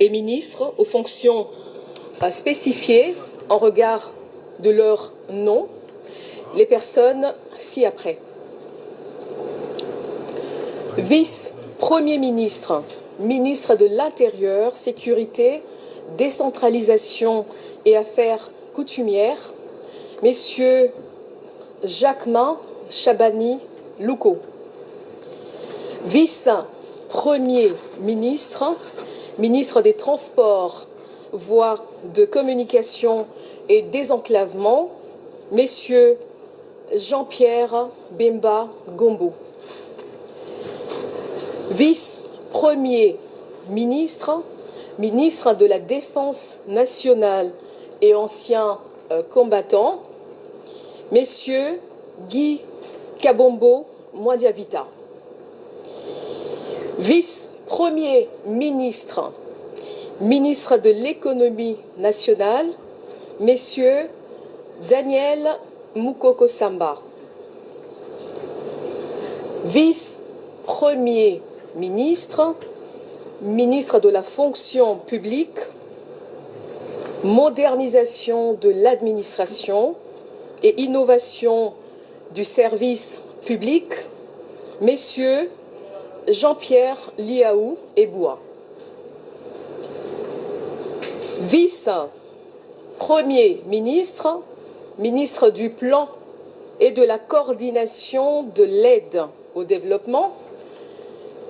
et ministres aux fonctions spécifiées en regard de leur nom, les personnes ci-après. Vice-premier ministre, ministre de l'Intérieur, Sécurité, Décentralisation et Affaires coutumières, messieurs Jacquemin Chabani Louko. Vice-premier ministre, ministre des Transports, voies de communication et désenclavement, messieurs Jean-Pierre Bemba Gombo. Vice-premier ministre, ministre de la Défense nationale et ancien combattant, messieurs Guy Kabombo Mwandiavita. Vice-premier ministre, ministre de l'économie nationale, messieurs Daniel Mukoko Samba. Vice-premier ministre, ministre de la fonction publique, modernisation de l'administration et innovation du service public, messieurs Jean-Pierre Liaou Eboua. Vice-premier ministre, ministre du Plan et de la coordination de l'aide au développement,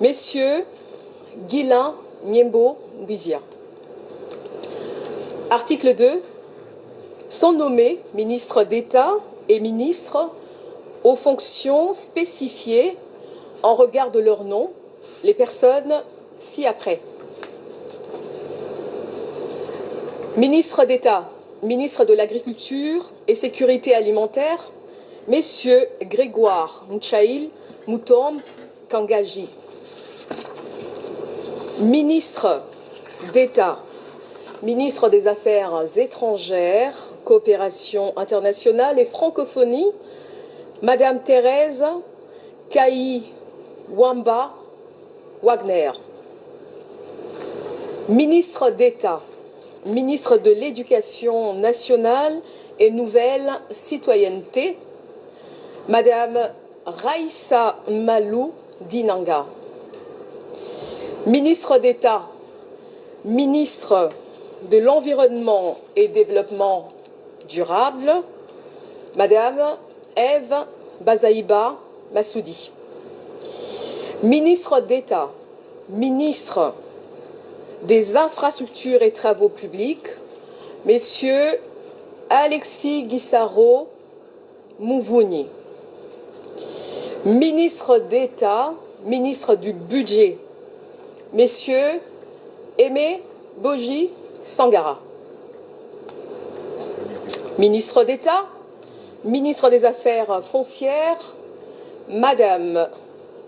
messieurs Guilain Niembo Mbizia. Article 2. Sont nommés ministres d'État et ministres aux fonctions spécifiées en regard de leur nom, les personnes ci-après. Ministre d'État, ministre de l'Agriculture et Sécurité alimentaire, messieurs Grégoire Mouchaïl Moutombe Kangaji. Ministre d'État, ministre des Affaires étrangères, coopération internationale et francophonie, Madame Thérèse Kaï Wamba Wagner. Ministre d'État, ministre de l'Éducation nationale et nouvelle citoyenneté, Madame Raïssa Malou Dinanga. Ministre d'État, ministre de l'Environnement et Développement durable, Madame Ève Bazaïba Massoudi. Ministre d'État, ministre des Infrastructures et Travaux publics, Messieurs Alexis Guissaro Mouvouni. Ministre d'État, ministre du Budget, Messieurs Aimé Boji Sangara. Ministre d'État, ministre des Affaires foncières, Madame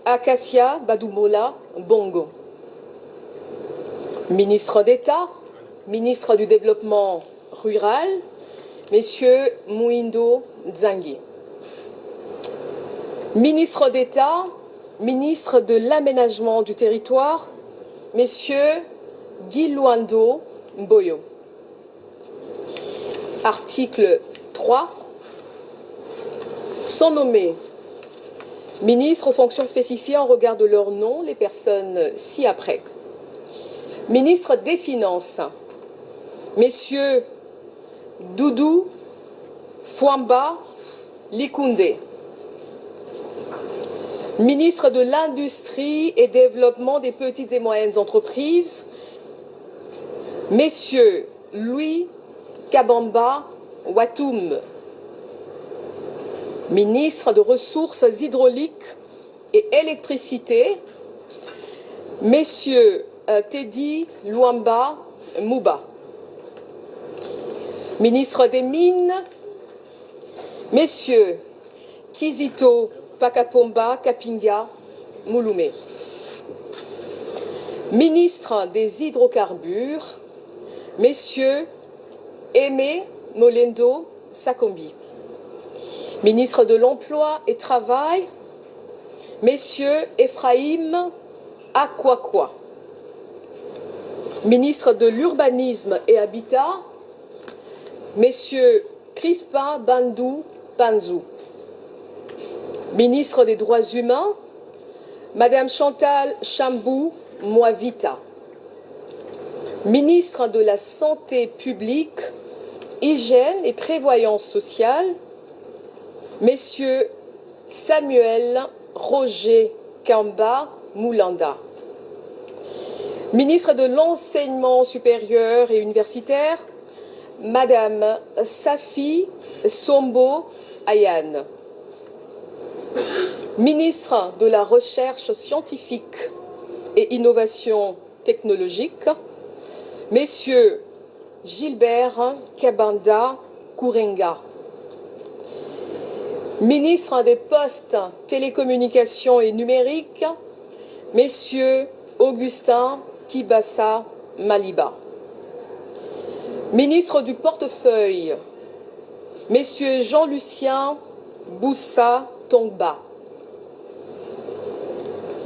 Acacia Badoumola Bongo. Ministre d'État, ministre du Développement rural, Messieurs Mouindo Nzangi. Ministre d'État, ministre de l'Aménagement du territoire, Messieurs Guy Luando Mboyo. Article 3. Sont nommés ministres aux fonctions spécifiées en regard de leur nom, les personnes ci-après. Ministre des Finances, Messieurs Doudou Fouamba Likunde. Ministre de l'Industrie et Développement des petites et moyennes entreprises, Messieurs Louis Kabamba Watoum. Ministre de Ressources hydrauliques et électricité, Messieurs Teddy Luamba Mouba. Ministre des Mines, Messieurs Kizito Pakapomba Kapinga Mouloumé. Ministre des Hydrocarbures, Messieurs Aimé Molendo Sakombi. Ministre de l'Emploi et Travail, Messieurs Ephraïm Akwakwa. Ministre de l'Urbanisme et Habitat, Messieurs Crispin Bandou Panzou. Ministre des Droits humains, Madame Chantal Chambou Moavita. Ministre de la Santé publique, Hygiène et Prévoyance sociale, Messieurs Samuel Roger Kamba Moulanda. Ministre de l'Enseignement supérieur et universitaire, Madame Safi Sombo Ayane. Ministre de la Recherche scientifique et innovation technologique, Messieurs Gilbert Kabanda Kourenga. Ministre des Postes, Télécommunications et Numériques, Messieurs Augustin Kibassa Maliba. Ministre du Portefeuille, Messieurs Jean-Lucien Boussa Tongba.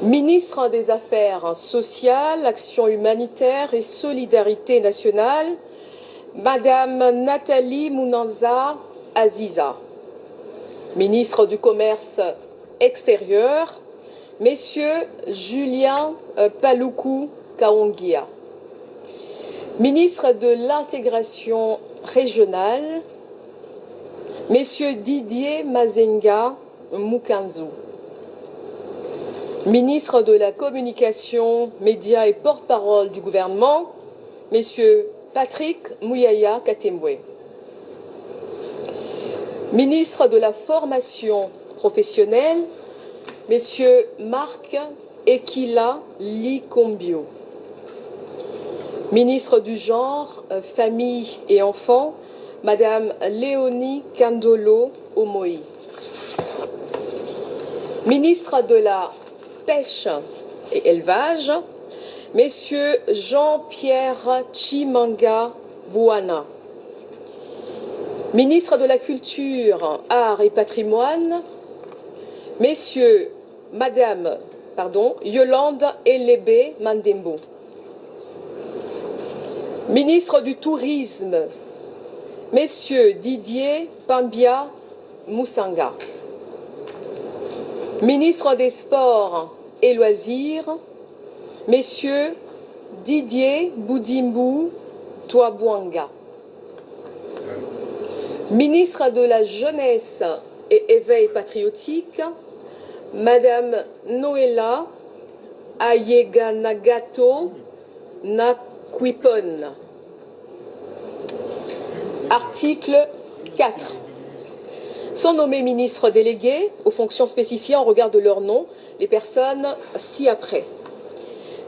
Ministre des Affaires sociales, Action humanitaire et solidarité nationale, Madame Nathalie Mounanza Aziza. Ministre du Commerce extérieur, Messieurs Julien Paloukou Kaongia. Ministre de l'Intégration régionale, Messieurs Didier Mazenga Mukanzu. Ministre de la Communication, Médias et porte-parole du gouvernement, Messieurs Patrick Mouyaya Katembwe. Ministre de la Formation professionnelle, Messieurs Marc Ekila Likombio. Ministre du Genre, Famille et Enfants, Madame Léonie Kandolo Omoi. Ministre de la Pêche et Élevage, Messieurs Jean-Pierre Chimanga Bouana. Ministre de la Culture, Arts et Patrimoine, Madame Yolande Elébé Mandembo. Ministre du Tourisme, Messieurs Didier Pambia Moussanga. Ministre des Sports et Loisirs, Messieurs Didier Boudimbu Touabouanga. Ministre de la Jeunesse et Éveil patriotique, Madame Noëlla Ayeganagato Nakwipon. Article 4. Sont nommés ministres délégués aux fonctions spécifiées en regard de leur nom les personnes ci-après.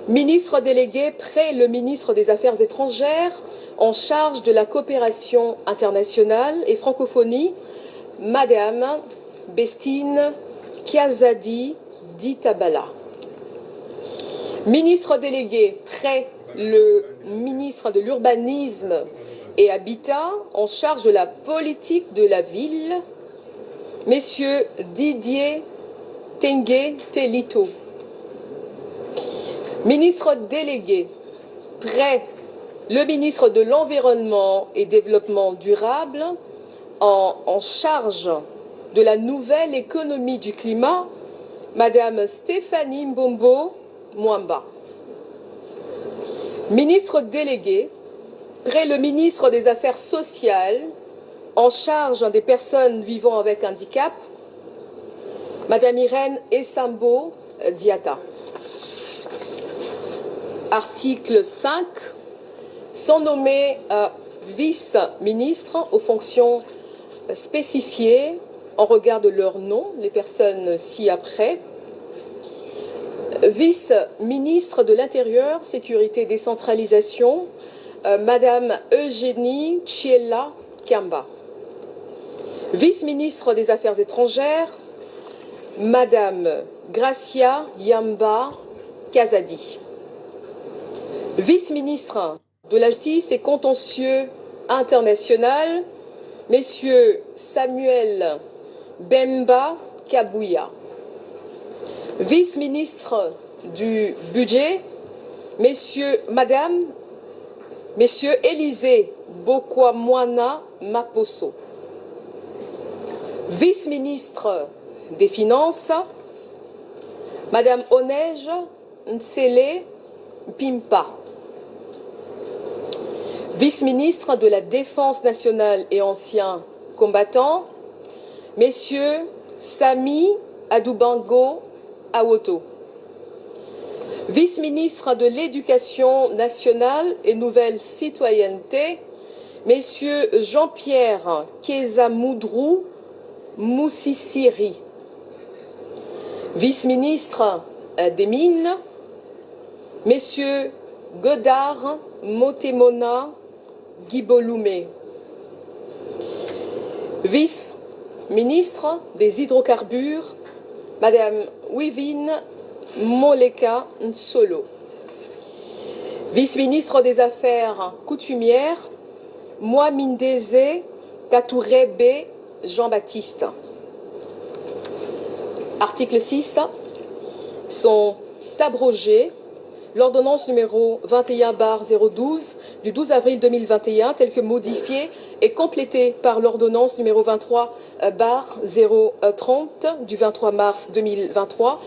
Ministre délégué près le ministre des Affaires étrangères en charge de la coopération internationale et francophonie, Madame Bestine Kiazadi Ditabala. Ministre délégué près le ministre de l'Urbanisme et Habitat en charge de la politique de la ville, Messieurs Didier Tengue Telito. Ministre délégué près le ministre de l'Environnement et Développement durable en charge de la nouvelle économie du climat, Madame Stéphanie Mbombo Mwamba. Ministre délégué près le ministre des Affaires sociales en charge des personnes vivant avec handicap, Madame Irène Essambo Diata. Article 5. Sont nommés vice-ministres aux fonctions spécifiées en regard de leur nom, les personnes ci-après. Vice-ministre de l'Intérieur, Sécurité, Décentralisation, Madame Eugénie Chiella Kamba. Vice-ministre des Affaires étrangères, Madame Gracia Yamba Kazadi. Vice-ministre de la Justice et Contentieux international, Messieurs Samuel Bemba Kabouya. Vice-ministre du Budget, Madame Messieurs Élisée Bokwamwana Maposo, vice-ministre des Finances, Madame Onej Ntsele Pimpa, vice-ministre de la Défense nationale et anciens combattants, Messieurs Sami Adoubango Awoto, vice-ministre de l'Éducation nationale et nouvelle citoyenneté, Messieurs Jean-Pierre Kezamoudrou Moussissiri, vice-ministre des Mines, Messieurs Godard Motemona Guiboloumé, vice-ministre des Hydrocarbures, Madame Wivine Moleka Nsolo, vice-ministre des Affaires coutumières, Moamindeze Katourebe Jean-Baptiste. Article 6. Sont abrogées l'ordonnance numéro 21/012 du 12 avril 2021, telle que modifiée et complétée par l'ordonnance numéro 23/030 du 23 mars 2023,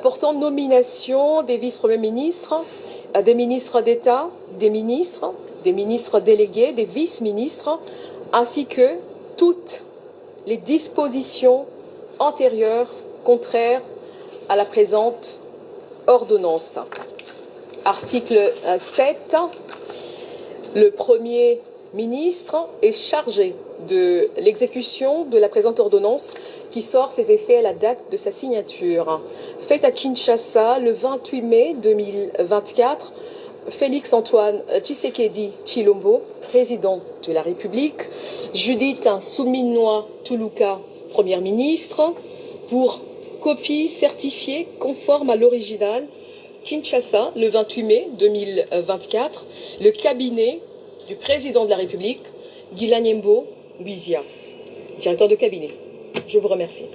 portant nomination des vice-premiers ministres, des ministres d'État, des ministres délégués, des vice-ministres, ainsi que toutes les dispositions antérieures contraires à la présente ordonnance. Article 7. Le Premier ministre est chargé de l'exécution de la présente ordonnance qui sort ses effets à la date de sa signature. Faite à Kinshasa le 28 mai 2024, Félix Antoine Tshisekedi Tshilombo, président de la République, Judith Souminois Toulouka, première ministre, pour copie certifiée conforme à l'original, Kinshasa, le 28 mai 2024, le cabinet du président de la République, Guilanyembo Buizia, directeur de cabinet. Je vous remercie.